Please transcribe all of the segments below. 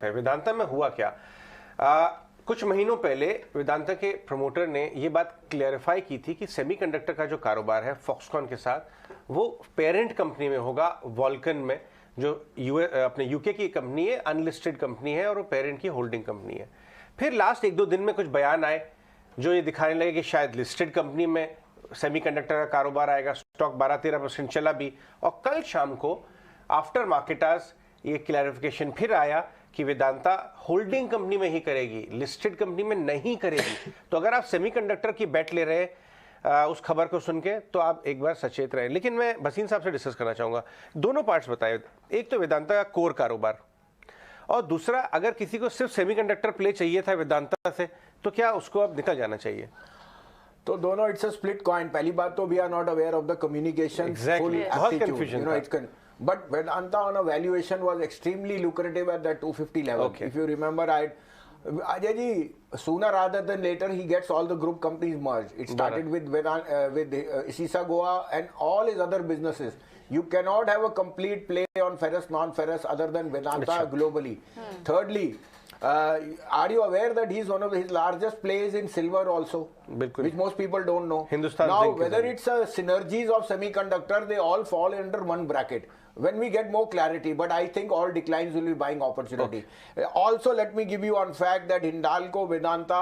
है। वेदांता में हुआ क्या? कुछ महीनों पहले वेदांता के प्रमोटर ने ये बात क्लैरिफाई की थी कि सेमीकंडक्टर का जो कारोबार है फॉक्सकॉन के साथ वो पेरेंट कंपनी में होगा, वॉल्कन में, जो अपने यूके की कंपनी है, अनलिस्टेड कंपनी है और वो पेरेंट की होल्डिंग कंपनी है। फिर लास्ट एक दो दिन में कुछ बयान आए जो ये दिखाने लगे कि शायद लिस्टेड कंपनी में सेमीकंडक्टर का कारोबार आएगा। स्टॉक 12-13% चला भी, और कल शाम को आफ्टर मार्केट आज ये क्लैरिफिकेशन फिर आया कि वेदांता होल्डिंग कंपनी में ही करेगी, लिस्टेड कंपनी में नहीं करेगी। तो अगर आप सेमीकंडक्टर की बेट ले रहे हैं उस खबर को सुन के, तो आप एक बार सचेत रहें। लेकिन मैं भसीन साहब से डिस्कस करना चाहूंगा, दोनों पार्ट्स बताए। एक तो वेदांता का कोर कारोबार, और दूसरा अगर किसी को सिर्फ सेमीकंडक्टर प्ले चाहिए था वेदांता से, तो क्या उसको अब निकल जाना चाहिए? तो दोनों इट्स अ स्प्लिट कॉइन। पहली बात तो we are not aware of the communication, बहुत confusion. But Vedanta on a valuation was extremely lucrative at that 250 level. Okay. If you remember, Ajay ji, sooner rather than later, he gets all the group companies merged. It started with Isisa Goa and all his other businesses. You cannot have a complete play on ferrous, non-ferrous other than Vedanta globally. Thirdly, are you aware that he's one of his largest plays in silver also, which most people don't know. Hindustan now, whether it's synergies of semiconductor, they all fall under one bracket. When we get more clarity, but I think all declines will be buying opportunity. Also, let me give you one fact that Hindalco, Vedanta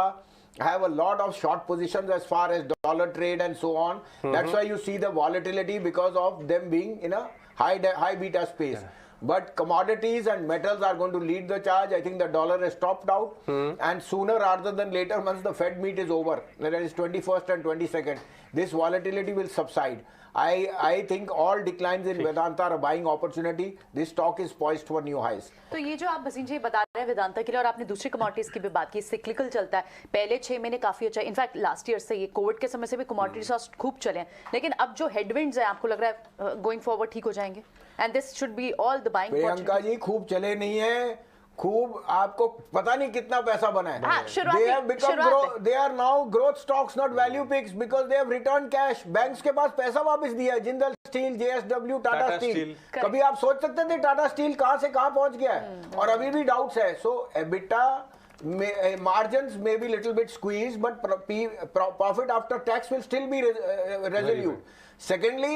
have a lot of short positions as far as dollar trade and so on. That's why you see the volatility because of them being in a high beta space. But commodities and metals are going to lead the charge. I think the dollar has topped out, and sooner rather than later, once the Fed meet is over, that is 21st and 22nd, this volatility will subside. I think all declines in Vedanta are a buying opportunity. This stock is poised for new highs. तो ये जो आप भसीन जी बता रहे हैं वेदांता के लिए, और आपने दूसरी कमोडिटीज की भी बात की, सिक्लिकल चलता है। पहले 6 महीने काफी अच्छा, इनफैक्ट लास्ट ईयर से, ये कोविड के समय से भी कमोडिटीज खूब चले हैं, लेकिन अब जो हेडविंड्स है, आपको लग रहा है गोइंग फॉरवर्ड ठीक हो जाएंगे? And this should be all the buying. Priyanka ji, खूब चले नहीं है, खूब आपको पता नहीं कितना पैसा बना है। They are now growth stocks, not value picks, because they have returned cash. Banks के पास पैसा वापस दिया है। Jindal steel, JSW, Tata steel. कभी आप सोच सकते थे टाटा स्टील कहां से कहां पहुंच गया है? और अभी भी डाउट्स है। सो EBITDA margins may be little bit squeezed, but profit after tax will still be resolute. Secondly,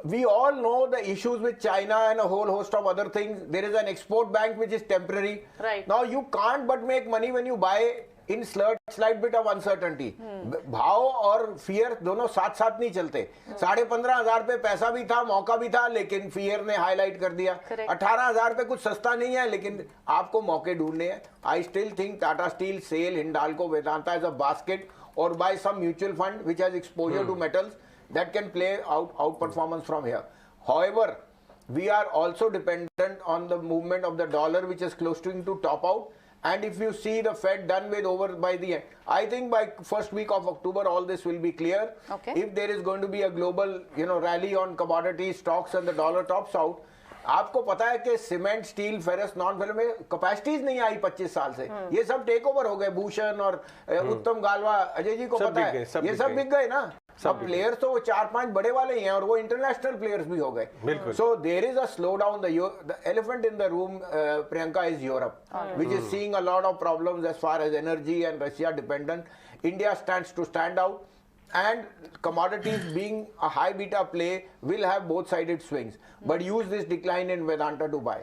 we all know the issues with China and a whole host of other things. There is an export bank which is temporary. Right. Now you can't but make money when you buy in slight bit of uncertainty. भाव और fear दोनों साथ साथ नहीं चलते। 15,500 पे पैसा भी था, मौका भी था, लेकिन फियर ने हाईलाइट कर दिया। 18,000 पे कुछ सस्ता नहीं है, लेकिन आपको मौके ढूंढने हैं। I still think Tata steel, SAIL, Hindalco, Vedanta as a basket, or buy some mutual fund which has exposure to metals that can play out performance from here. However, we are also dependent on the movement of the dollar, which is close to top out. And if you see the Fed done with over by the end, I think by first week of October all this will be clear. Okay. If there is going to be a global rally on commodity stocks and the dollar tops out, आपको पता है कि cement, steel, ferrous, non ferrous में capacities नहीं आई 25 साल से। ये सब टेक ओवर हो गए। भूषण और उत्तम गालवा, अजय जी को पता है, ये सब बिक गए ना। सब प्लेयर्स तो वो 4-5 बड़े वाले ही हैं, और वो इंटरनेशनल प्लेयर्स भी हो गए। So there is a slow down. The elephant in the room, Priyanka, is Europe, which is seeing a lot of problems as far as energy and Russia dependent. India stands to stand out. And commodities being a high beta play will have both sided swings, but use this decline in Vedanta to buy.